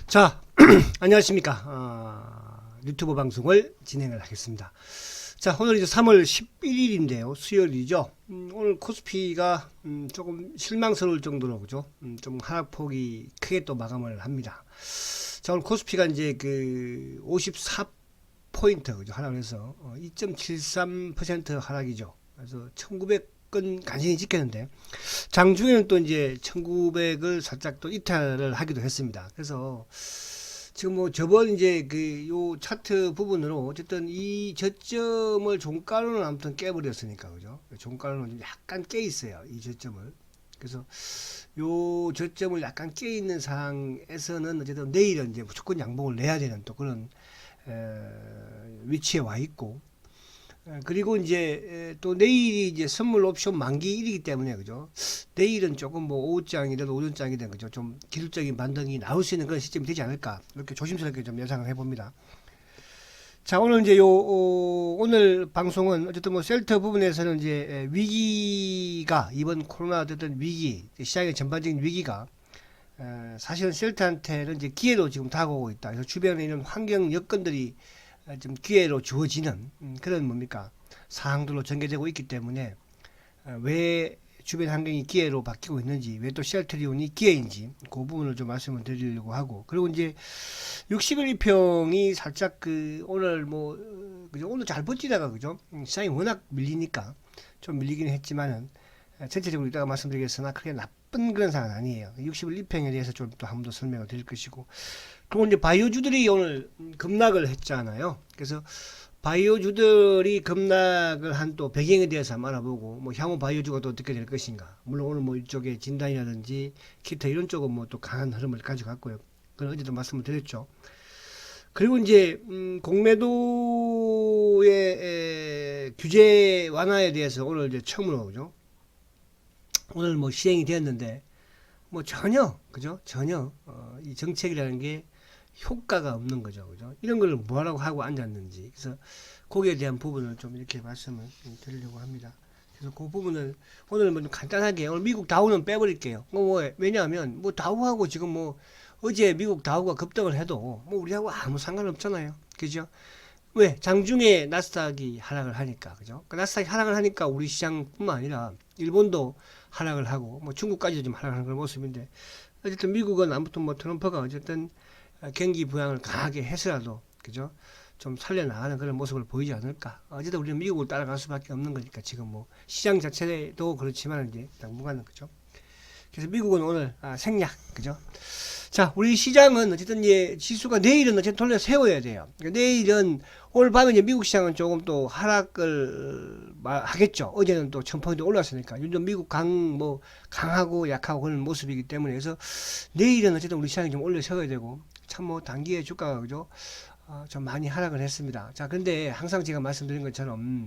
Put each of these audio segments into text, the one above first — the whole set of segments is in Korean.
자, 안녕하십니까. 유튜브 방송을 진행을 하겠습니다. 자, 오늘 이제 3월 11일인데요. 수요일이죠. 오늘 코스피가 조금 실망스러울 정도로, 그죠? 좀 하락폭이 크게 또 마감을 합니다. 자, 오늘 코스피가 이제 그 54포인트, 그죠? 하락을 해서 2.73% 하락이죠. 그래서 1900건 간신히 지켰는데, 장중에는 또 이제 1900을 살짝 또 이탈을 하기도 했습니다. 그래서 지금 뭐 저번 이제 그 요 차트 부분으로 어쨌든 이 저점을 종가로는 아무튼 깨버렸으니까, 그죠? 종가로는 좀 약간 깨 있어요. 이 저점을. 그래서 요 저점을 약간 깨 있는 상황에서는 어쨌든 내일은 이제 무조건 양봉을 내야 되는 또 그런 위치에 와 있고, 그리고 이제 또 내일이 이제 선물 옵션 만기일이기 때문에, 그죠? 내일은 조금 뭐 오후장이든 오전장이든, 그죠? 좀 기술적인 반등이 나올 수 있는 그런 시점이 되지 않을까, 이렇게 조심스럽게 좀 예상을 해봅니다. 자, 오늘 이제 오늘 방송은 어쨌든 뭐 셀터 부분에서는 이제 위기가, 이번 코로나 어쨌든 위기, 시장의 전반적인 위기가 사실은 셀터한테는 이제 기회로 지금 다가오고 있다. 그래서 주변에 있는 환경 여건들이 좀 기회로 주어지는 그런 뭡니까 사항들로 전개되고 있기 때문에, 왜 주변 환경이 기회로 바뀌고 있는지, 왜 또 쉘터리온이 기회인지 그 부분을 좀 말씀을 드리려고 하고, 그리고 이제 60일 이평이 살짝 그 오늘 뭐 그죠, 오늘 잘 버티다가, 그죠, 시장이 워낙 밀리니까 좀 밀리긴 했지만은 전체적으로 이따가 말씀드리겠으나 크게 나쁜 그런 상황은 아니에요. 60일 이평에 대해서 좀 또 한 번 더 설명을 드릴 것이고, 그리고 이제 바이오주들이 오늘 급락을 했잖아요. 그래서 바이오주들이 급락을 한 또 배경에 대해서 한번 알아보고, 뭐 향후 바이오주가 또 어떻게 될 것인가. 물론 오늘 뭐 이쪽에 진단이라든지 키트 이런 쪽은 뭐 또 강한 흐름을 가져갔고요. 그건 어제도 말씀을 드렸죠. 그리고 이제 공매도의 규제 완화에 대해서 오늘 이제 처음으로, 그죠? 오늘 뭐 시행이 되었는데, 뭐 전혀, 그죠? 전혀 이 정책이라는 게 효과가 없는 거죠, 그죠? 이런 걸 뭐라고 하고 앉았는지, 그래서 거기에 대한 부분을 좀 이렇게 말씀을 드리려고 합니다. 그래서 그 부분을 오늘 뭐 간단하게, 오늘 미국 다우는 빼버릴게요. 왜냐하면 뭐 다우하고 지금 뭐 어제 미국 다우가 급등을 해도 뭐 우리하고 아무 상관없잖아요, 그죠? 왜? 장중에 나스닥이 하락을 하니까, 그죠? 그 나스닥이 하락을 하니까 우리 시장뿐만 아니라 일본도 하락을 하고, 뭐 중국까지도 좀 하락하는 그런 모습인데, 어쨌든 미국은 아무튼 뭐 트럼프가 어쨌든 경기 부양을 강하게 해서라도, 그죠? 좀 살려나가는 그런 모습을 보이지 않을까. 어쨌든 우리는 미국을 따라갈 수밖에 없는 거니까, 지금 뭐 시장 자체도 그렇지만 이제 당분간은, 그죠? 그래서 미국은 오늘 생략, 그죠? 자, 우리 시장은 어쨌든 이제 지수가 내일은 어쨌든 돌려 세워야 돼요. 그러니까 내일은 오늘 밤에 이제 미국 시장은 조금 또 하락을 하겠죠. 어제는 또 1000포인트 올랐으니까. 요즘 미국 뭐 강하고 약하고 그런 모습이기 때문에, 그래서 내일은 어쨌든 우리 시장이 좀 올려 세워야 되고, 참 뭐 단기에 주가가, 그죠? 좀 많이 하락을 했습니다. 자, 근데 항상 제가 말씀드린 것처럼,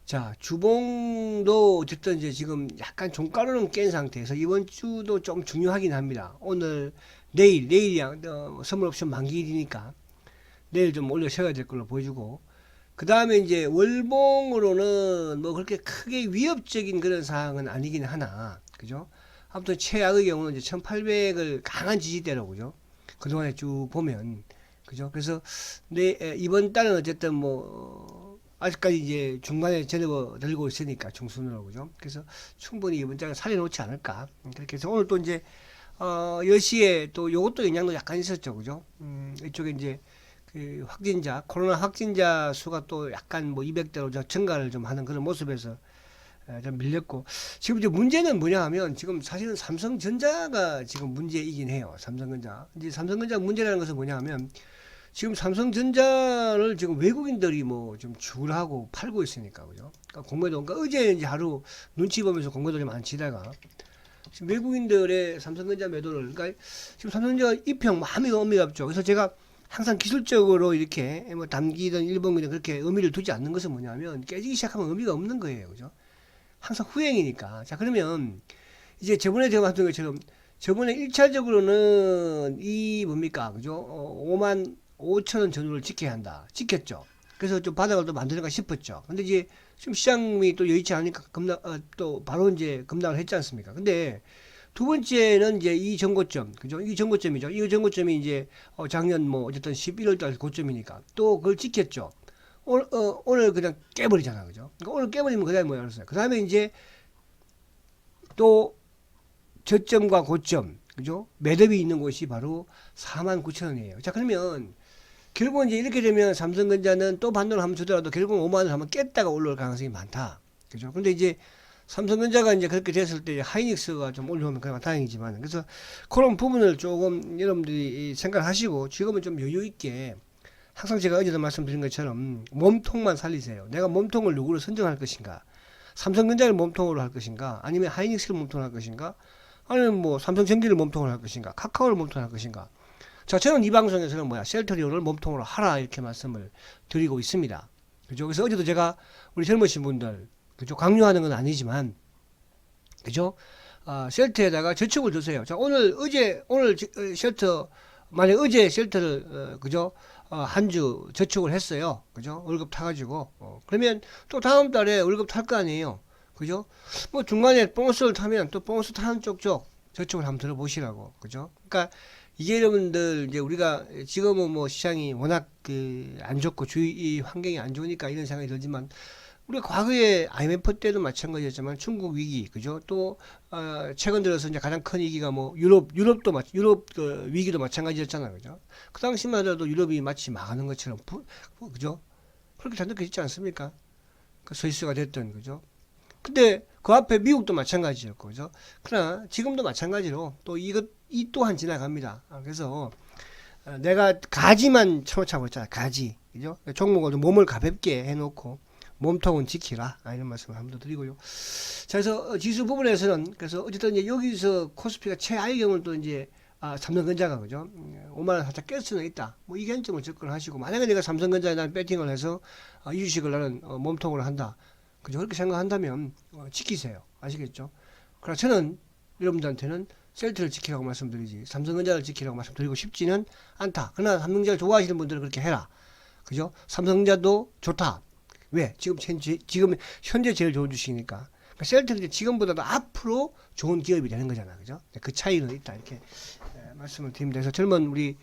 자, 주봉도 어쨌든 이제 지금 약간 종가로는 깬 상태에서 이번 주도 좀 중요하긴 합니다. 오늘, 내일이 선물 옵션 만기일이니까 내일 좀 올려 세워야 될 걸로 보여주고, 그 다음에 이제 월봉으로는 뭐 그렇게 크게 위협적인 그런 사항은 아니긴 하나, 그죠? 아무튼 최악의 경우는 이제 1800을 강한 지지대로, 그죠? 그동안에 쭉 보면, 그죠? 그래서 이번 달은 어쨌든 뭐 아직까지 이제 중반에 접어 들고 있으니까 중순으로, 그죠? 그래서 충분히 이번 달에 살려놓지 않을까. 그렇게 해서 오늘 또 이제 10시에 또 요것도 영향도 약간 있었죠, 그죠? 이쪽에 이제 그 코로나 확진자 수가 또 약간 뭐 200대로 증가를 좀 하는 그런 모습에서 좀 밀렸고, 지금 이제 문제는 뭐냐 하면, 지금 사실은 삼성전자가 지금 문제이긴 해요. 삼성전자. 이제 삼성전자 문제라는 것은 뭐냐 하면, 지금 삼성전자를 지금 외국인들이 뭐 좀 주하고 팔고 있으니까, 그죠? 그러니까 공매도, 그러니까 어제 이제 하루 눈치 보면서 공매도 좀 안 치다가, 지금 외국인들의 삼성전자 매도를, 그러니까 지금 삼성전자 입형 마음이 의미가 없죠. 그래서 제가 항상 기술적으로 이렇게 뭐 단기든 일봉이든 그렇게 의미를 두지 않는 것은 뭐냐면, 깨지기 시작하면 의미가 없는 거예요, 그죠? 항상 후행이니까. 자, 그러면 이제 저번에 제가 말했던 것처럼, 저번에 1차적으로는 이 뭡니까, 그죠? 5만 5천원 전후를 지켜야 한다. 지켰죠. 그래서 좀 바닥을 또 만드는가 싶었죠. 근데 이제 지금 시장이 또 여의치 않으니까 또 바로 이제 급락을 했지 않습니까? 근데 두 번째는 이제 이 정고점, 그죠? 이 정고점이죠. 이 정고점이 이제 작년 뭐 어쨌든 11월 달 고점이니까 또 그걸 지켰죠. 오늘 그냥 깨버리잖아, 그죠? 그러니까 오늘 깨버리면 그다음에 뭐야, 그랬어요. 그다음에 이제 또 저점과 고점, 그죠? 매듭이 있는 곳이 바로 49,000원이에요. 자, 그러면 결국은 이제 이렇게 되면 삼성전자는 또 반등을 한번 주더라도 결국은 5만 원을 한번 깼다가 올라올 가능성이 많다. 그죠? 근데 이제 삼성전자가 이제 그렇게 됐을 때 하이닉스가 좀 올라오면 그나마 다행이지만, 그래서 그런 부분을 조금 여러분들이 생각하시고 지금은 좀 여유 있게, 항상 제가 어제도 말씀드린 것처럼 몸통만 살리세요. 내가 몸통을 누구로 선정할 것인가? 삼성전자를 몸통으로 할 것인가? 아니면 하이닉스를 몸통으로 할 것인가? 아니면 뭐 삼성전기를 몸통으로 할 것인가? 카카오를 몸통으로 할 것인가? 자, 저는 이 방송에서는 셀트리온을 몸통으로 하라 이렇게 말씀을 드리고 있습니다. 그죠? 그래서 어제도 제가 우리 젊으신 분들, 그죠? 강요하는 건 아니지만, 그죠? 셀트에다가 저축을 주세요. 자, 오늘 셀트, 만약 어제 셀트를, 그죠? 한 주 저축을 했어요. 그죠? 월급 타가지고. 그러면 또 다음 달에 월급 탈 거 아니에요. 그죠? 뭐 중간에 보너스를 타면 또 보너스 타는 쪽쪽 저축을 한번 들어보시라고. 그죠? 그러니까 이게 여러분들 이제 우리가 지금은 뭐 시장이 워낙 안 좋고 주위 환경이 안 좋으니까 이런 생각이 들지만, 우리가 과거에 IMF 때도 마찬가지였지만 중국 위기, 그죠? 또 최근 들어서 이제 가장 큰 위기가 뭐 유럽 위기도 마찬가지였잖아요, 그죠? 그 당시만 하더라도 유럽이 마치 망하는 것처럼 그죠? 그렇게 잘 느껴지지 않습니까? 그 스위스가 됐든, 그죠? 근데 그 앞에 미국도 마찬가지였고, 그죠? 그러나 지금도 마찬가지로 또 이 또한 지나갑니다. 그래서 내가 가지만 쳐놓자고 했잖아, 가지, 그죠? 종목을 몸을 가볍게 해놓고 몸통은 지키라, 이런 말씀을 한번 더 드리고요. 자, 그래서 지수 부분에서는, 그래서 어쨌든 이제 여기서 코스피가 최하위경을 또 이제 삼성전자가, 그죠? 5만 원 살짝 깰 수는 있다. 뭐 이 관점을 접근하시고, 만약에 내가 삼성전자에 난 배팅을 해서 이 주식을 나는 몸통으로 한다, 그죠? 그렇게 생각한다면 지키세요. 아시겠죠? 그러나 저는 여러분들한테는 셀트를 지키라고 말씀드리지 삼성전자를 지키라고 말씀드리고 싶지는 않다. 그러나 삼성전자를 좋아하시는 분들은 그렇게 해라. 그죠? 삼성전자도 좋다. 왜? 지금 현재 제일 좋은 주식이니까. 그러니까 셀트는 지금보다도 앞으로 좋은 기업이 되는 거잖아. 그죠? 그 차이는 있다. 이렇게 말씀을 드립니다. 그래서 젊은 우리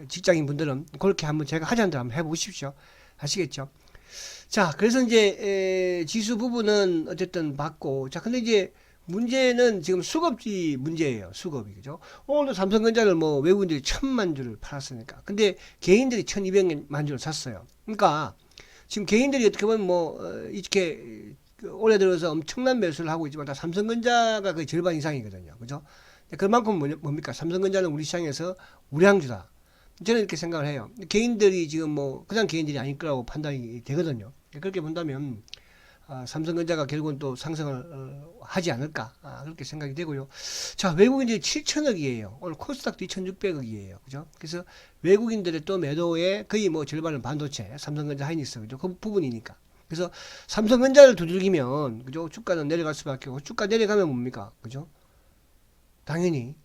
직장인 분들은 그렇게 한번 제가 하자는 대로 한번 해보십시오. 아시겠죠? 자, 그래서 이제 지수 부분은 어쨌든 봤고, 자, 근데 이제 문제는 지금 수급이 문제예요. 수급이, 그죠? 오늘도 삼성전자를 뭐 외국인들이 1,000만 주를 팔았으니까. 근데 개인들이 1,200만 주를 샀어요. 그러니까 지금 개인들이 어떻게 보면 뭐 이렇게 올해 들어서 엄청난 매수를 하고 있지만 다 삼성전자가 거의 절반 이상이거든요. 그죠? 그만큼 뭡니까? 삼성전자는 우리 시장에서 우량주다. 저는 이렇게 생각을 해요. 개인들이 지금 뭐 그냥 개인들이 아닐 거라고 판단이 되거든요. 그렇게 본다면 삼성전자가 결국은 또 상승을 하지 않을까, 그렇게 생각이 되고요. 자, 외국인들이 7천억이에요. 오늘 코스닥도 2,600억이에요. 그죠? 그래서 외국인들의 또 매도의 거의 뭐 절반은 반도체, 삼성전자, 하이닉스, 그죠? 그 부분이니까. 그래서 삼성전자를 두들기면, 그죠? 주가는 내려갈 수밖에 없고, 주가 내려가면 뭡니까? 그죠? 당연히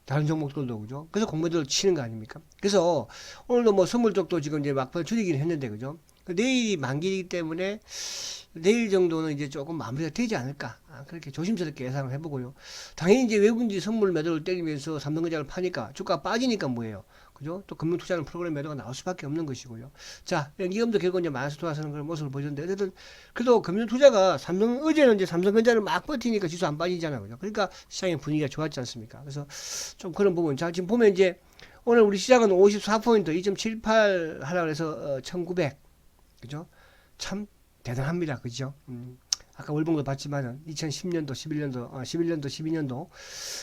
다른 종목들도, 그죠? 그래서 공매도를 치는 거 아닙니까? 그래서 오늘도 뭐 선물 쪽도 지금 이제 막판 줄이긴 했는데, 그죠? 내일이 만기이기 때문에 내일 정도는 이제 조금 마무리가 되지 않을까, 그렇게 조심스럽게 예상을 해보고요. 당연히 이제 외국인들이 선물 매도를 때리면서 삼성전자를 파니까 주가가 빠지니까 뭐예요, 그죠? 또 금융투자는 프로그램 매도가 나올 수밖에 없는 것이고요. 자, 연기금도 결국 이제 마이너스 돌아서는 그런 모습을 보여줬는데, 어쨌든 그래도 금융투자가 어제는 이제 삼성전자를 막 버티니까 지수 안 빠지잖아요, 그죠? 그러니까 시장의 분위기가 좋았지 않습니까? 그래서 좀 그런 부분. 자, 지금 보면 이제 오늘 우리 시장은 54포인트 2.78 하라 그래서 1900, 그죠? 참 대단합니다. 그죠? 아까 월봉도 봤지만은 2010년도, 11년도, 12년도.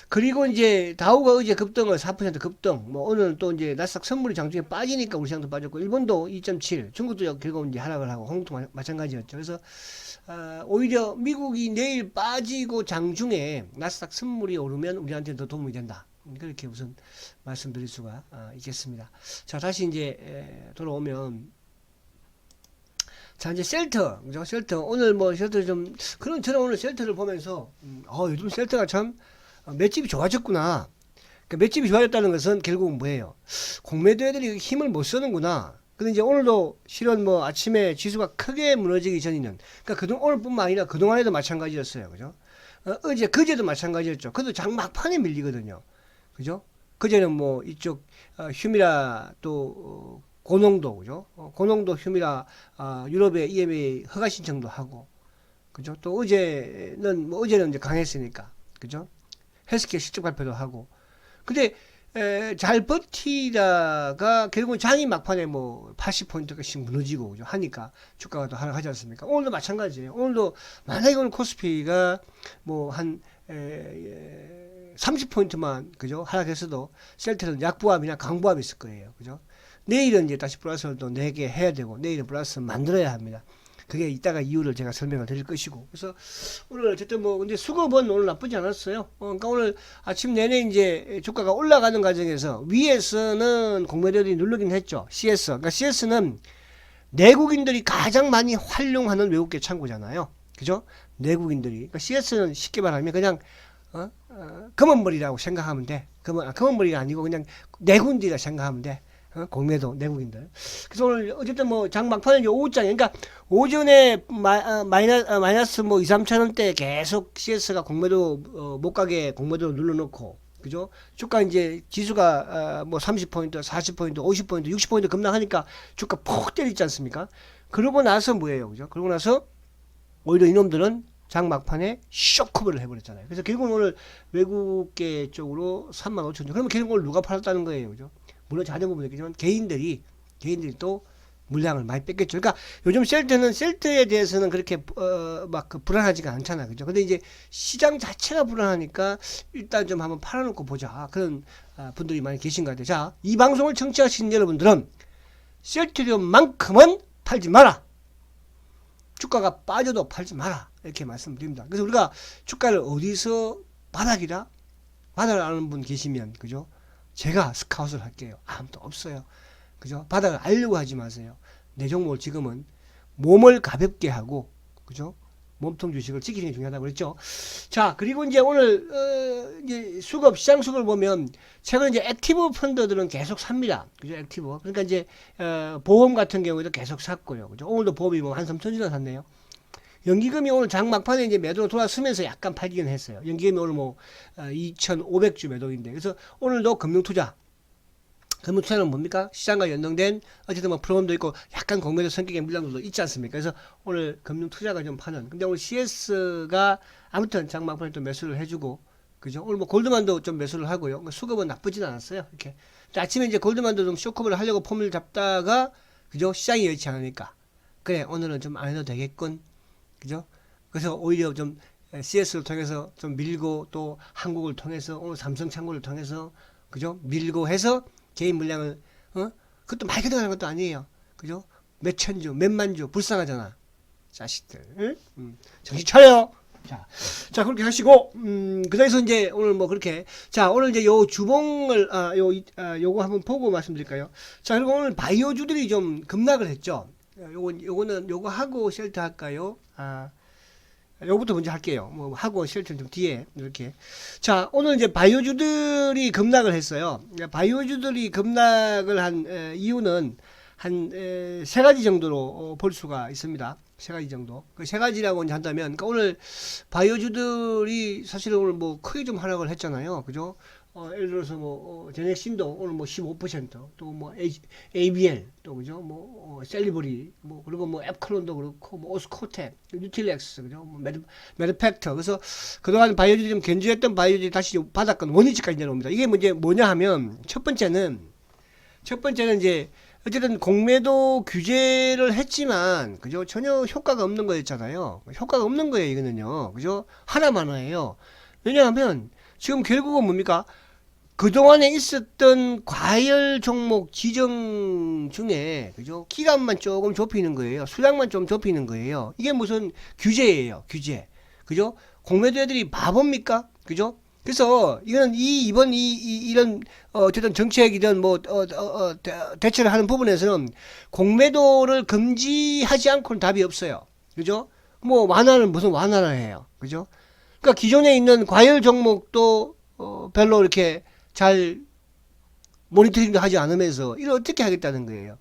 그리고 이제 다우가 어제 급등을 4% 급등. 뭐 오늘은 또 이제 나스닥 선물이 장중에 빠지니까 우리 시장도 빠졌고, 일본도 2.7, 중국도 결국 이제 하락을 하고, 홍콩도 마찬가지였죠. 그래서 오히려 미국이 내일 빠지고 장중에 나스닥 선물이 오르면 우리한테 더 도움이 된다. 그렇게 우선 말씀드릴 수가 있겠습니다. 자, 다시 이제 돌아오면, 자, 이제 셀터, 그죠? 셀터. 오늘 뭐 셀터 저는 오늘 셀터를 보면서, 요즘 셀터가 참, 맷집이 좋아졌구나. 그러니까 맷집이 좋아졌다는 것은 결국은 뭐예요? 공매도 애들이 힘을 못 쓰는구나. 근데 이제 오늘도 실은 뭐 아침에 지수가 크게 무너지기 전이는, 그러니까 오늘뿐만 아니라 그동안에도 마찬가지였어요. 그죠? 그제도 마찬가지였죠. 그도 장막판에 밀리거든요. 그죠? 그제는 뭐 이쪽 휴미라 또 고농도 그죠? 고농도 휴미라 유럽의 EMA 허가 신청도 하고 그죠? 또 어제는 이제 강했으니까 그죠? 헬스케어 실적 발표도 하고 근데 잘 버티다가 결국은 장이 막판에 뭐 80포인트씩 무너지고 그죠? 하니까 주가가 또 하락하지 않습니까? 오늘도 마찬가지예요. 오늘도 만약에 오늘 코스피가 뭐 한 30포인트만 그죠? 하락했어도 셀트는 약보합이나 강보합이 있을 거예요. 그죠? 내일은 이제 다시 플러스를 또 4개 해야 되고 내일은 플러스 만들어야 합니다. 그게 이따가 이유를 제가 설명을 드릴 것이고. 그래서 오늘 어쨌든 뭐 근데 수급은 오늘 나쁘지 않았어요. 그러니까 오늘 아침 내내 이제 주가가 올라가는 과정에서 위에서는 공매도들이 누르긴 했죠. CS. 그러니까 CS는 내국인들이 가장 많이 활용하는 외국계 창구잖아요. 그죠? 내국인들이. 그러니까 CS는 쉽게 말하면 그냥 검은머리라고 생각하면 돼. 검은머리가 아니고 그냥 내국인들이라 생각하면 돼. 공매도 내국인들. 그래서 오늘 어쨌든 뭐 장 막판에 이제 오후장에 그러니까 오전에 마이너스 뭐 2, 3천 원대 계속 CS가 공매도 못 가게 공매도 눌러놓고 그죠? 주가 이제 지수가 뭐 30포인트, 40포인트, 50포인트, 60포인트 급락하니까 주가 폭 때리지 않습니까? 그러고 나서 뭐예요, 그죠? 그러고 나서 오히려 이놈들은 장 막판에 쇼크를 해버렸잖아요. 그래서 결국은 오늘 외국계 쪽으로 35,000원. 그러면 결국 오늘 누가 팔았다는 거예요, 그죠? 물론 작은 부분도 있겠지만 개인들이 또 물량을 많이 뺐겠죠. 그러니까 요즘 셀트에 대해서는 그렇게 막 불안하지가 않잖아, 그죠? 근데 이제 시장 자체가 불안하니까 일단 좀 한번 팔아놓고 보자 그런 분들이 많이 계신 것 같아요. 자, 이 방송을 청취하시는 여러분들은 셀트리온만큼은 팔지 마라. 주가가 빠져도 팔지 마라 이렇게 말씀드립니다. 그래서 우리가 주가를 어디서 바닥을 아는 분 계시면 그죠? 제가 스카웃을 할게요. 아무도 없어요. 그죠? 바닥을 알려고 하지 마세요. 내 종목을 지금은 몸을 가볍게 하고, 그죠? 몸통 주식을 지키는 게 중요하다고 그랬죠. 자, 그리고 이제 오늘, 이제 시장 수급을 보면, 최근 이제 액티브 펀드들은 계속 삽니다. 그죠? 액티브. 그러니까 이제, 보험 같은 경우에도 계속 샀고요. 그죠? 오늘도 보험이 뭐 한 3,000주나 샀네요. 연기금이 오늘 장 막판에 이제 매도로 돌아서면서 약간 팔리긴 했어요. 연기금이 오늘 뭐 2,500주 매도인데 그래서 오늘도 금융투자는 뭡니까? 시장과 연동된 어쨌든 뭐 프로그램도 있고 약간 공매도 성격의 물량들도 있지 않습니까? 그래서 오늘 금융투자가 좀 파는. 근데 오늘 CS가 아무튼 장 막판에 또 매수를 해주고 그죠? 오늘 뭐 골드만도 좀 매수를 하고요. 수급은 나쁘진 않았어요. 이렇게 아침에 이제 골드만도 좀 쇼크를 하려고 폼을 잡다가 그죠? 시장이 여의치 않으니까 그래 오늘은 좀 안 해도 되겠군. 그죠? 그래서 오히려 좀 CS를 통해서 좀 밀고 또 한국을 통해서 오늘 삼성 창고를 통해서 그죠? 밀고 해서 개인 물량을 그것도 많이 가져가는 것도 아니에요. 그죠? 몇천 주, 몇만 주 불쌍하잖아. 자식들. 응? 정신 차려. 자 그렇게 하시고 그래서 이제 오늘 뭐 그렇게 자 오늘 이제 요 주봉을 요거 한번 보고 말씀드릴까요? 자 그리고 오늘 바이오주들이 좀 급락을 했죠. 요거 하고 셀트 할까요? 요거부터 먼저 할게요. 뭐 하고 셀트는 좀 뒤에 이렇게. 자, 오늘 이제 바이오주들이 급락을 했어요. 바이오주들이 급락을 한 이유는 한 세 가지 정도로 볼 수가 있습니다. 세 가지 정도. 그 세 가지라고 이제 한다면, 그러니까 오늘 바이오주들이 사실은 오늘 뭐 크게 좀 하락을 했잖아요. 그죠? 예를 들어서 뭐 제넥신도 오늘 뭐 15%, 또 뭐 ABL, 또 그죠? 뭐 셀리버리, 뭐 그리고 뭐 앱클론도 그렇고 뭐 오스코텍, 뉴틸렉스, 그죠? 뭐 메드팩터. 그래서 그동안 바이오주들이 좀 견주했던 바이오주들이 다시 바닥권 원위치까지 내려옵니다. 이게 이제 뭐냐 하면 첫 번째는 이제 어쨌든 공매도 규제를 했지만 그죠? 전혀 효과가 없는 거였잖아요. 효과가 없는 거예요, 이거는요. 그죠? 하나만화예요. 왜냐하면 지금 결국은 뭡니까? 그동안에 있었던 과열 종목 지정 중에, 그죠? 기간만 조금 좁히는 거예요. 수량만 좀 좁히는 거예요. 이게 무슨 규제예요, 규제. 그죠? 공매도 애들이 바보입니까? 그죠? 그래서, 이거는 이런, 어쨌든 정책이든 뭐, 대처를 하는 부분에서는 공매도를 금지하지 않고는 답이 없어요. 그죠? 뭐, 완화는 무슨 완화를 해요. 그죠? 그러니까 기존에 있는 과열 종목도, 별로 이렇게 잘 모니터링도 하지 않으면서 이걸 어떻게 하겠다는 거예요.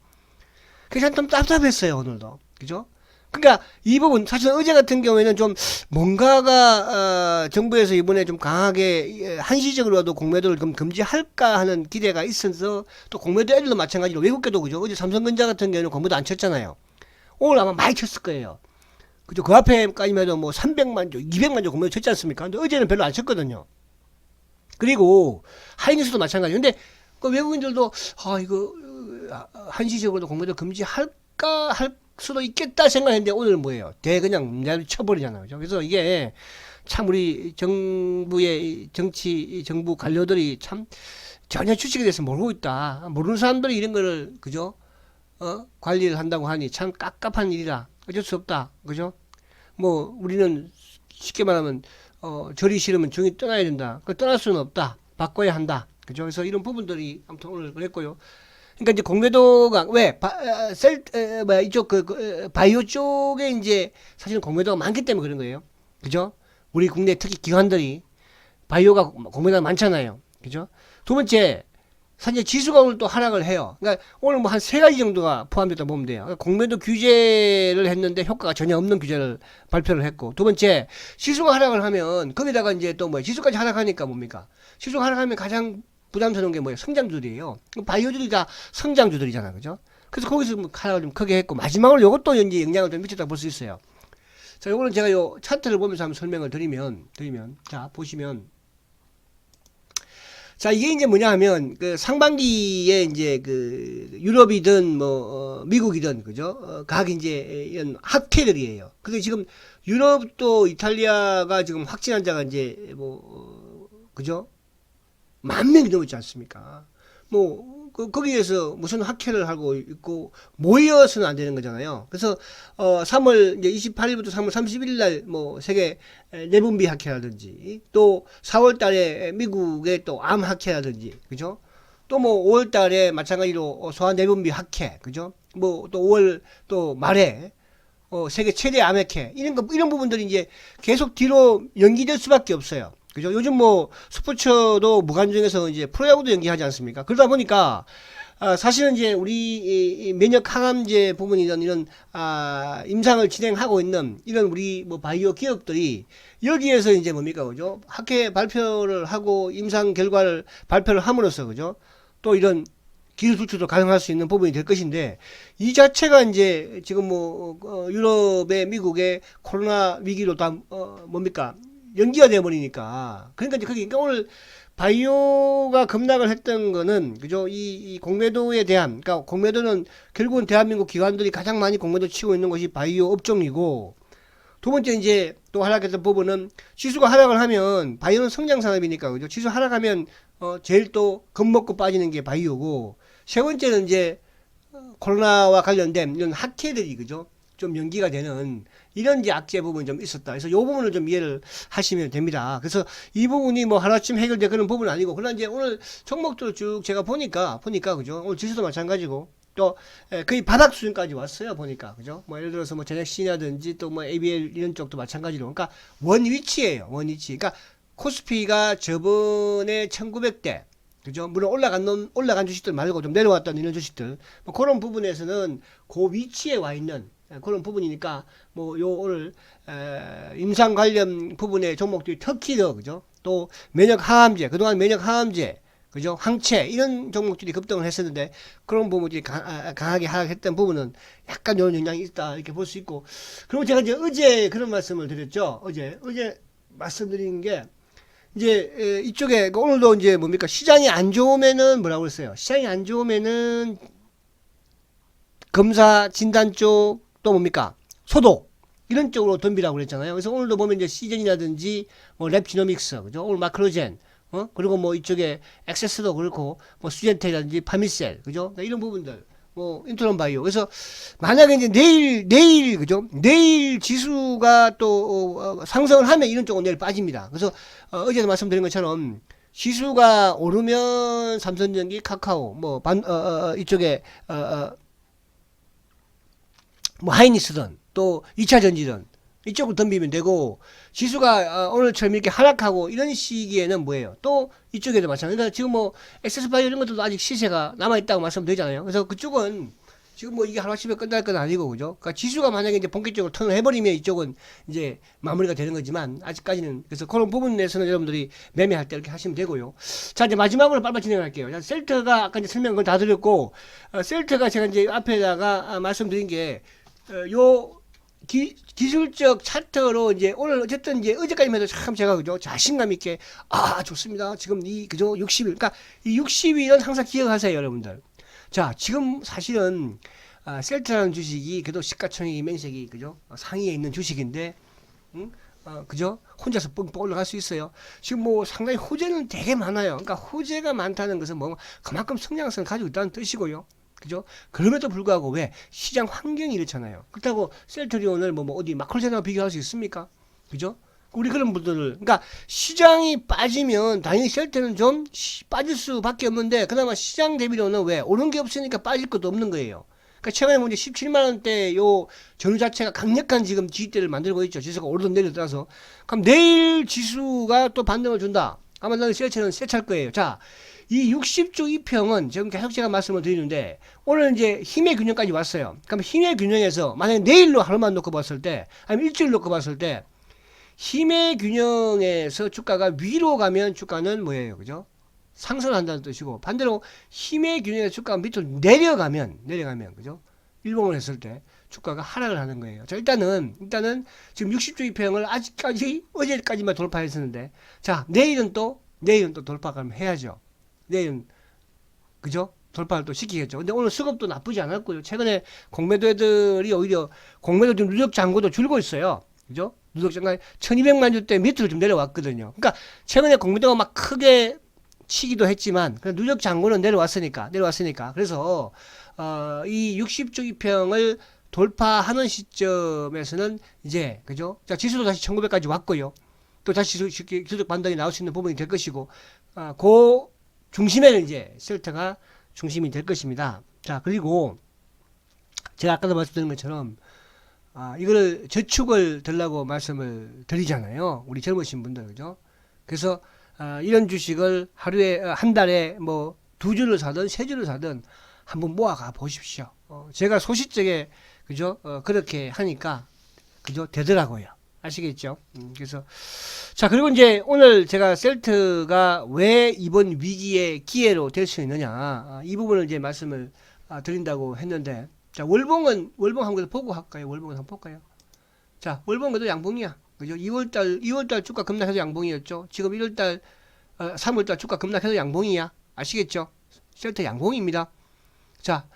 그래서 좀 답답했어요 오늘도. 그죠? 그러니까 이 부분 사실 어제 같은 경우에는 좀 뭔가가 정부에서 이번에 좀 강하게 한시적으로라도 공매도를 좀 금지할까 하는 기대가 있어서 또 공매도 애들도 마찬가지로 외국계도 그죠. 어제 삼성전자 같은 경우에는 공매도 안 쳤잖아요. 오늘 아마 많이 쳤을 거예요. 그죠. 그 앞에까지만 해도 뭐 300만 조, 200만 조 공매도 쳤지 않습니까? 근데 어제는 별로 안 쳤거든요. 그리고 하이닉스도 마찬가지. 근데 그 외국인들도 이거 한시적으로도 공매도 금지할까 할 수도 있겠다 생각했는데 오늘 뭐예요? 그냥 내를 쳐버리잖아요. 그죠? 그래서 이게 참 우리 정부의 정부 관료들이 참 전혀 주식에 대해서 모르고 있다. 모르는 사람들이 이런 거를 그죠? 관리를 한다고 하니 참 깝깝한 일이라 어쩔 수 없다. 그죠? 뭐 우리는 쉽게 말하면 절이 싫으면 정이 떠나야 된다. 그 떠날 수는 없다. 바꿔야 한다. 그죠? 그래서 이런 부분들이 아무튼 오늘 그랬고요. 그러니까 이제 공매도가 왜 이쪽 바이오 쪽에 이제 사실은 공매도가 많기 때문에 그런 거예요. 그죠? 우리 국내 특히 기관들이 바이오가 공매도가 많잖아요. 그죠? 두 번째 사실 지수가 오늘 또 하락을 해요. 그러니까 오늘 뭐 한 세 가지 정도가 포함됐다 보면 돼요. 그러니까 공매도 규제를 했는데 효과가 전혀 없는 규제를 발표를 했고, 두 번째 지수가 하락을 하면 거기다가 이제 또 뭐 지수까지 하락하니까 뭡니까? 지수가 하락하면 가장 부담스러운 게 뭐예요? 성장주들이에요. 바이오들이 다 성장주들이잖아, 그죠? 그래서 거기서 뭐 하락을 좀 크게 했고, 마지막으로 이것도 이제 영향을 좀 미쳤다 볼 수 있어요. 자, 요거는 제가 요 차트를 보면서 한번 설명을 드리면, 자, 보시면, 자, 이게 이제 뭐냐 하면, 그 상반기에 이제 그 유럽이든 뭐, 미국이든, 그죠? 각 이제 이런 핫캐들이에요. 근데 지금 유럽도 이탈리아가 지금 확진 환자가 이제 뭐, 그죠? 10,000명이 넘었지 않습니까? 뭐, 거기에서 무슨 학회를 하고 있고, 모여서는 안 되는 거잖아요. 그래서, 3월 이제 28일부터 3월 31일 날, 뭐, 세계 내분비 학회라든지, 또 4월 달에 미국의 또 암 학회라든지, 그죠? 또 뭐, 5월 달에 마찬가지로 소아 내분비 학회, 그죠? 뭐, 또 5월 또 말에, 세계 최대 암학회, 이런 부분들이 이제 계속 뒤로 연기될 수밖에 없어요. 그죠? 요즘 뭐 스포츠도 무관중에서 이제 프로야구도 연기하지 않습니까? 그러다 보니까 사실은 이제 우리 면역 항암제 부분이든 이런 임상을 진행하고 있는 이런 우리 뭐 바이오 기업들이 여기에서 이제 뭡니까, 그죠? 학회 발표를 하고 임상 결과를 발표를 함으로써 그죠? 또 이런 기술 수출도 가능할 수 있는 부분이 될 것인데 이 자체가 이제 지금 뭐 유럽의 미국의 코로나 위기로 다 뭡니까? 연기가 돼버리니까. 그러니까 이제 그러니까 오늘 바이오가 급락을 했던 거는 그죠? 이 공매도에 대한 그러니까 공매도는 결국은 대한민국 기관들이 가장 많이 공매도 치고 있는 것이 바이오 업종이고 두 번째 이제 또 하락했던 부분은 지수가 하락을 하면 바이오는 성장 산업이니까 그죠? 지수 하락하면 제일 또 겁먹고 빠지는 게 바이오고 세 번째는 이제 코로나와 관련된 이런 학회들이 그죠? 좀 연기가 되는 이런 이제 악재 부분이 좀 있었다. 그래서 이 부분을 좀 이해를 하시면 됩니다. 그래서 이 부분이 뭐 하루아침 해결될 그런 부분은 아니고, 그러나 이제 오늘 종목들 쭉 제가 보니까, 그죠? 오늘 지수도 마찬가지고, 또, 거의 바닥 수준까지 왔어요. 보니까, 그죠? 뭐 예를 들어서 뭐 제넥신이라든지 또 뭐 ABL 이런 쪽도 마찬가지로. 그러니까 원 위치예요. 원 위치. 그러니까 코스피가 저번에 1900대, 그죠? 물론 올라간 주식들 말고 좀 내려왔던 이런 주식들. 뭐 그런 부분에서는 그 위치에 와 있는 그런 부분이니까 뭐 요 오늘 임상 관련 부분의 종목들이 특히 더 그죠? 또 면역 항암제 그동안 면역 항암제 그죠? 항체 이런 종목들이 급등을 했었는데 그런 부분들이 강하게 하락했던 부분은 약간 이런 영향이 있다 이렇게 볼 수 있고 그리고 제가 이제 어제 그런 말씀을 드렸죠. 어제 말씀드린 게 이제 이쪽에 오늘도 이제 뭡니까 시장이 안 좋으면은 뭐라고 그랬어요? 시장이 안 좋으면은 검사 진단 쪽 또 뭡니까? 소독 이런 쪽으로 덤비라고 그랬잖아요. 그래서 오늘도 보면 이제 시젠이라든지 뭐 랩지노믹스 그죠? 오늘 마크로젠 그리고 뭐 이쪽에 액세스도 그렇고 뭐 수젠텍이라든지 파미셀 그죠? 이런 부분들 뭐 인트론 바이오 그래서 만약에 이제 내일 그죠? 내일 지수가 또 상승을 하면 이런 쪽은 내일 빠집니다. 그래서 어제도 말씀드린 것처럼 지수가 오르면 삼성전기, 카카오 뭐 이쪽에 뭐 하이닉스든 또 2차 전지든 이쪽으로 덤비면 되고 지수가 오늘처럼 이렇게 하락하고 이런 시기에는 뭐예요? 또 이쪽에도 마찬가지. 그러니까 지금 뭐 액세스바이오 이런 것들도 아직 시세가 남아있다고 말씀드리잖아요. 그래서 그쪽은 지금 뭐 이게 하루아침에 끝날 건 아니고, 그죠? 그러니까 지수가 만약에 이제 본격적으로 턴을 해버리면 이쪽은 이제 마무리가 되는 거지만, 아직까지는. 그래서 그런 부분에서는 여러분들이 매매할 때 이렇게 하시면 되고요. 자, 이제 마지막으로 빨리 진행할게요. 자, 셀트가 아까 이제 설명을 다 드렸고, 셀트가 제가 이제 앞에다가 말씀드린 게, 요, 기술적 차트로 이제 오늘 어쨌든 이제 어제까지만 해도 참 제가 그죠 자신감 있게 좋습니다. 지금 이 그죠 60일 그러니까 이 60일은 항상 기억하세요 여러분들. 자 지금 사실은 셀트라는 주식이 그래도 시가총액 면적이 그죠 상위에 있는 주식인데 그죠 혼자서 뻥뻥 올라갈 수 있어요. 지금 뭐 상당히 호재는 되게 많아요. 그러니까 호재가 많다는 것은 뭐 그만큼 성장성을 가지고 있다는 뜻이고요. 그죠? 그럼에도 불구하고 왜 시장 환경이 이렇잖아요. 그렇다고 셀트리온을 뭐 어디 마크로젠하고 비교할 수 있습니까? 그죠? 우리 그런 분들을 그러니까 시장이 빠지면 당연히 셀트는 좀 빠질 수밖에 없는데 그나마 시장 대비로는 왜 오른 게 없으니까 빠질 것도 없는 거예요. 그러니까 최근에 문제 17만 원대 요 전후 자체가 강력한 지금 지지대를 만들고 있죠. 지수가 오르던 내려 따라서 그럼 내일 지수가 또 반등을 준다. 아마 나는 셀트는 세차할 거예요. 자. 이 60주 이평은 지금 계속 제가 말씀을 드리는데 오늘 이제 힘의 균형까지 왔어요. 그럼 힘의 균형에서 만약에 내일로 하루만 놓고 봤을 때 아니면 일주일 놓고 봤을 때 힘의 균형에서 주가가 위로 가면 주가는 뭐예요? 그죠? 상승을 한다는 뜻이고 반대로 힘의 균형에서 주가가 밑으로 내려가면 그죠? 일봉을 했을 때 주가가 하락을 하는 거예요. 자, 일단은 지금 60주 이평을 아직까지 어제까지만 돌파했었는데 자, 내일은 또 돌파가 해야죠. 내일은 그죠? 돌파를 또 시키겠죠. 근데 오늘 수급도 나쁘지 않았고요. 최근에 공매도들이 오히려 공매도 좀 누적 잔고도 줄고 있어요. 그죠? 누적 잔고 1200만 주대 밑으로 좀 내려왔거든요. 그러니까 최근에 공매도가 막 크게 치기도 했지만 누적 잔고는 내려왔으니까. 그래서 이 60주 이평을 돌파하는 시점에서는 이제 그죠? 자, 지수도 다시 1900까지 왔고요. 또 다시 기술적 반등이 나올 수 있는 부분이 될 것이고 그 중심에는 이제 셀트가 중심이 될 것입니다. 자, 그리고 제가 아까도 말씀드린 것처럼 이거를 저축을 들라고 말씀을 드리잖아요. 우리 젊으신 분들, 그죠? 그래서 이런 주식을 하루에 한 달에 뭐 2주를 사든 3주를 사든 한번 모아가 보십시오. 제가 소시적에 그죠? 그렇게 하니까 그죠? 되더라고요. 아시겠죠? 그래서 자 그리고 이제 오늘 제가 셀트가 왜 이번 위기의 기회로 될 수 있느냐 이 부분을 이제 말씀을 드린다고 했는데 자 월봉 한번 보고 할까요? 월봉을 한번 볼까요? 자 월봉 그래도 양봉이야. 그죠? 2월달 주가 급락해서 양봉이었죠. 지금 1월달 3월달 주가 급락해서 양봉이야. 아시겠죠? 셀트 양봉입니다. 자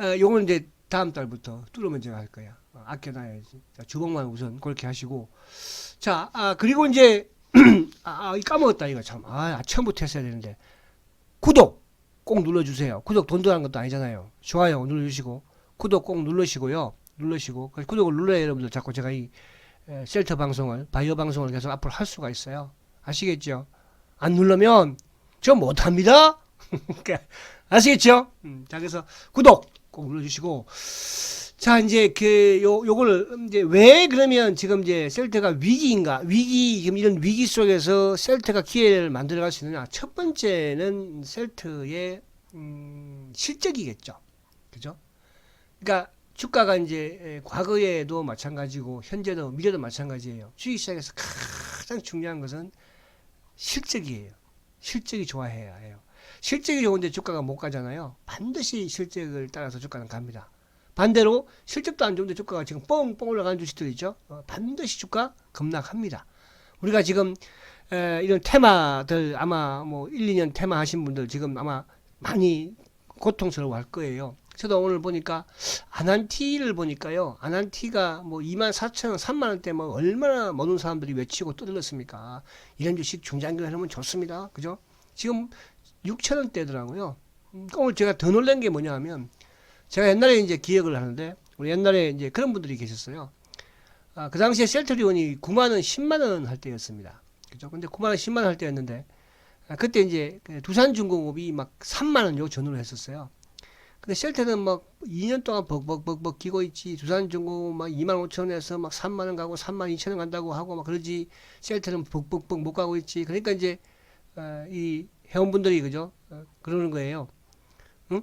요거는 이제 다음 달부터 뚫으면 제가 할 거야. 아껴놔야지. 자, 주봉만 우선 그렇게 하시고. 자, 그리고 이제, 까먹었다, 이거 참. 처음부터 했어야 되는데. 구독 꼭 눌러주세요. 구독 돈 들어가는 것도 아니잖아요. 좋아요 눌러주시고, 구독 꼭 누르시고요. 구독을 눌러야 여러분들 자꾸 제가 이 셀터 방송을, 바이오 방송을 계속 앞으로 할 수가 있어요. 아시겠죠? 안 누르면 저 못합니다. 아시겠죠? 자, 그래서 구독 꼭 눌러주시고. 자, 이제, 요거를, 이제, 왜 그러면 지금 이제 셀트가 지금 이런 위기 속에서 셀트가 기회를 만들어갈 수 있느냐. 첫 번째는 셀트의, 실적이겠죠. 그죠? 그러니까, 주가가 이제, 과거에도 마찬가지고, 현재도, 미래도 마찬가지예요. 주식시장에서 가장 중요한 것은 실적이에요. 실적이 좋아해야 해요. 실적이 좋은데 주가가 못 가잖아요. 반드시 실적을 따라서 주가는 갑니다. 반대로 실적도 안 좋은데 주가가 지금 뻥뻥 올라가는 주식들 있죠. 반드시 주가 급락합니다. 우리가 지금 이런 테마들 아마 뭐 1, 2년 테마 하신 분들 지금 아마 많이 고통스러워 할 거예요. 저도 오늘 보니까 아난티를 보니까요. 아난티가 뭐 24,000원, 3만원대 뭐 얼마나 모든 사람들이 외치고 떠들었습니까. 이런 주식 중장기 해놓으면 좋습니다. 그죠? 지금 6,000원대더라고요. 오늘 제가 더 놀란 게 뭐냐 하면 제가 옛날에 이제 기억을 하는데, 우리 옛날에 이제 그런 분들이 계셨어요. 그 당시에 셀트리온이 9만원, 10만원 할 때였습니다. 그죠? 근데 9만원, 10만원 할 때였는데, 그때 이제 두산중공업이 막 3만원 요 전후로 했었어요. 근데 셀트는 막 2년 동안 벅벅벅벅 기고 있지, 두산중공업 막 25,000원에서 막 3만원 가고 32,000원 간다고 하고 막 그러지, 셀트는 벅벅벅 못 가고 있지. 그러니까 이제, 이 회원분들이, 그죠? 그러는 거예요. 응?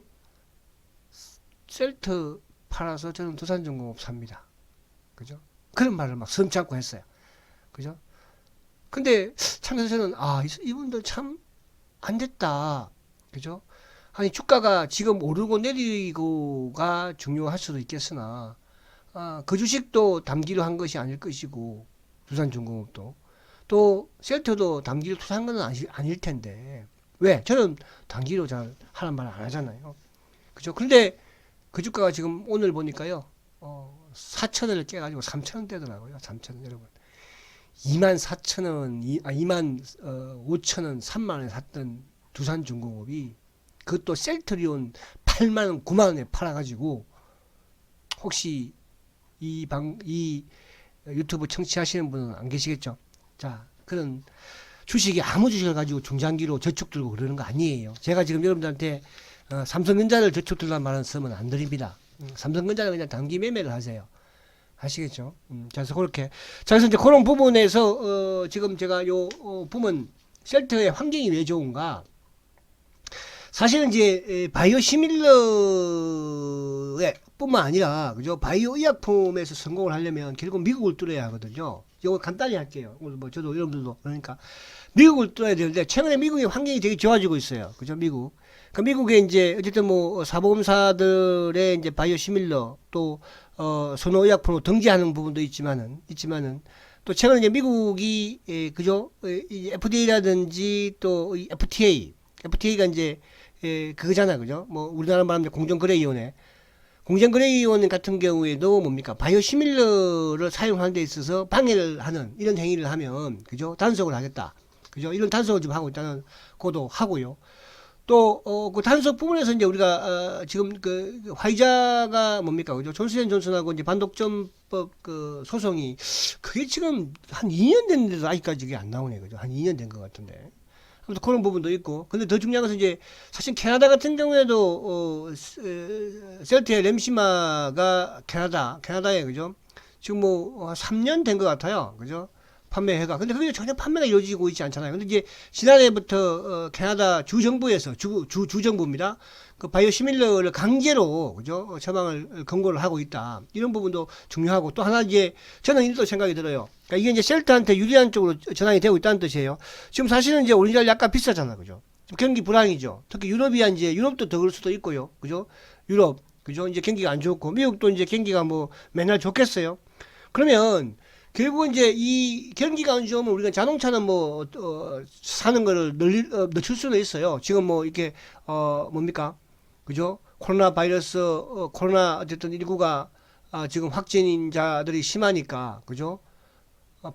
셀트 팔아서 저는 두산중공업 삽니다. 그죠? 그런 말을 막 선창고 했어요. 그죠? 근데 참여서 저는 이분들 참 안 됐다. 그죠? 아니 주가가 지금 오르고 내리고가 중요할 수도 있겠으나 그 주식도 단기로 한 것이 아닐 것이고 두산중공업도 또 셀트도 단기로 투자한 건 아닐 텐데 왜? 저는 단기로 잘 하란 말 안 하잖아요. 그죠? 근데 그 주가가 지금 오늘 보니까요 4천원을 깨가지고 3천원 되더라고요. 3천원 여러분 24,000원 25,000원 3만원에 샀던 두산중공업이 그것도 셀트리온 8만원 9만원에 팔아가지고 혹시 이 유튜브 청취하시는 분은 안 계시겠죠? 자, 그런 주식이 아무 주식을 가지고 중장기로 저축 들고 그러는 거 아니에요. 제가 지금 여러분들한테 삼성전자를 저축 들란 말은 쓰면 안 드립니다. 삼성전자는 그냥 단기 매매를 하세요. 아시겠죠? 자, 그래서 그렇게. 자, 그래서 이제 그런 부분에서 지금 제가 요 부분 셀트의 환경이 왜 좋은가? 사실은 이제 바이오 시밀러에 뿐만 아니라 그죠? 바이오 의약품에서 성공을 하려면 결국 미국을 뚫어야 하거든요. 이거 간단히 할게요. 뭐 저도 여러분들도 그러니까 미국을 뚫어야 되는데 최근에 미국의 환경이 되게 좋아지고 있어요. 그죠? 미국. 그 미국에 이제 어쨌든 뭐 사보험사들의 이제 바이오 시밀러 또 선호 의약품으로 등재하는 부분도 있지만은 또 최근에 이제 미국이 그죠? FDA라든지 또 FTA가 이제 그거잖아, 그죠? 뭐 우리나라 말하면 공정거래위원회 같은 경우에도 뭡니까 바이오 시밀러를 사용하는 데 있어서 방해를 하는 이런 행위를 하면 그죠? 단속을 하겠다, 그죠? 이런 단속을 좀 하고 있다는 것도 하고요. 또 그 단속 부분에서 이제 우리가 지금 그 화이자가 뭡니까 그죠? 존슨앤존슨하고 이제 반독점법 그 소송이 그게 지금 한 2년 됐는데도 아직까지 그게 안 나오네, 그죠? 한 2년 된 것 같은데. 아무튼 그런 부분도 있고. 근데 더 중요한 것은 이제 사실 캐나다 같은 경우에도 셀트의 렘시마가 캐나다에 그죠? 지금 뭐 3년 된 것 같아요, 그죠? 판매회가. 근데 그게 전혀 판매가 이루어지고 있지 않잖아요. 근데 이제 지난해부터 캐나다 주정부에서 주정부입니다. 그 바이오 시밀러를 강제로 그죠? 처방을 권고를 하고 있다. 이런 부분도 중요하고 또 하나 이제 저는 이것도 생각이 들어요. 그러니까 이게 이제 셀트한테 유리한 쪽으로 전환이 되고 있다는 뜻이에요. 지금 사실은 이제 오리지널 약간 비싸잖아, 그죠? 지금 경기 불황이죠. 특히 유럽도 더 그럴 수도 있고요, 그죠? 유럽, 그죠? 이제 경기가 안 좋고 미국도 이제 경기가 뭐 맨날 좋겠어요. 그러면 결국은 이제 이 경기가 안 좋으면 우리가 자동차는 뭐 사는 거를 늦출 수는 있어요. 지금 뭐 이렇게 뭡니까 그죠? 코로나 바이러스 코로나 어쨌든 19가 지금 확진자들이 심하니까 그죠?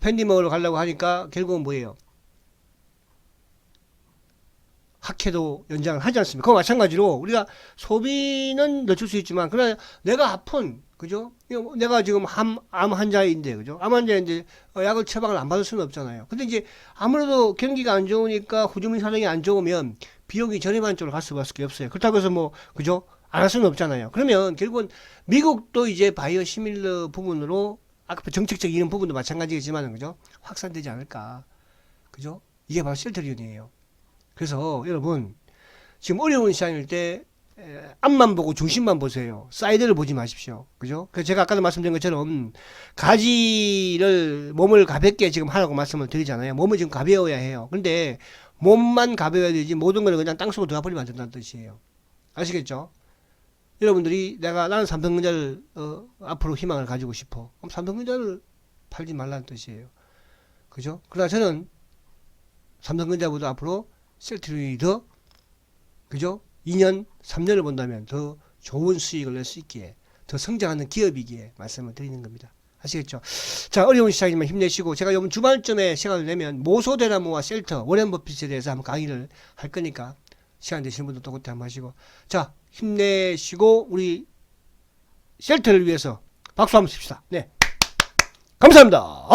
팬디 먹으러 가려고 하니까 결국은 뭐예요? 학회도 연장을 하지 않습니까? 그거 마찬가지로 우리가 소비는 늦출 수 있지만 그러나 내가 아픈 그죠? 내가 지금 암 환자인데 그죠? 암 환자인데 약을 처방을 안 받을 수는 없잖아요. 근데 이제 아무래도 경기가 안 좋으니까 후주민 사정이 안 좋으면 비용이 저렴한 쪽으로 갈 수밖에 없어요. 그렇다고 해서 뭐 그죠? 안 할 수는 없잖아요. 그러면 결국은 미국도 이제 바이오 시밀러 부분으로 아까 정책적 이런 부분도 마찬가지겠지만 그죠? 확산되지 않을까. 그죠? 이게 바로 셀트리온이에요. 그래서 여러분 지금 어려운 시장일 때 앞만 보고 중심만 보세요. 사이드를 보지 마십시오. 그죠? 그래서 제가 아까도 말씀드린 것처럼 가지를 몸을 가볍게 지금 하라고 말씀을 드리잖아요. 몸은 지금 가벼워야 해요. 근데 몸만 가벼워야 되지 모든 걸 그냥 땅속으로 들어가 버리면 안 된다는 뜻이에요. 아시겠죠? 여러분들이 나는 삼성전자를 앞으로 희망을 가지고 싶어. 그럼 삼성전자를 팔지 말라는 뜻이에요. 그죠? 그러나 저는 삼성전자보다 앞으로 셀트리온이 더 그죠? 2년, 3년을 본다면 더 좋은 수익을 낼 수 있기에 더 성장하는 기업이기에 말씀을 드리는 겁니다. 아시겠죠? 자, 어려운 시장이지만 힘내시고 제가 이번 주말쯤에 시간을 내면 모소대나무와 셀터, 워렌 버핏에 대해서 한번 강의를 할 거니까 시간 되시는 분들 또 그때 한번 하시고 자, 힘내시고 우리 셀터를 위해서 박수 한번 칩시다. 네. 감사합니다.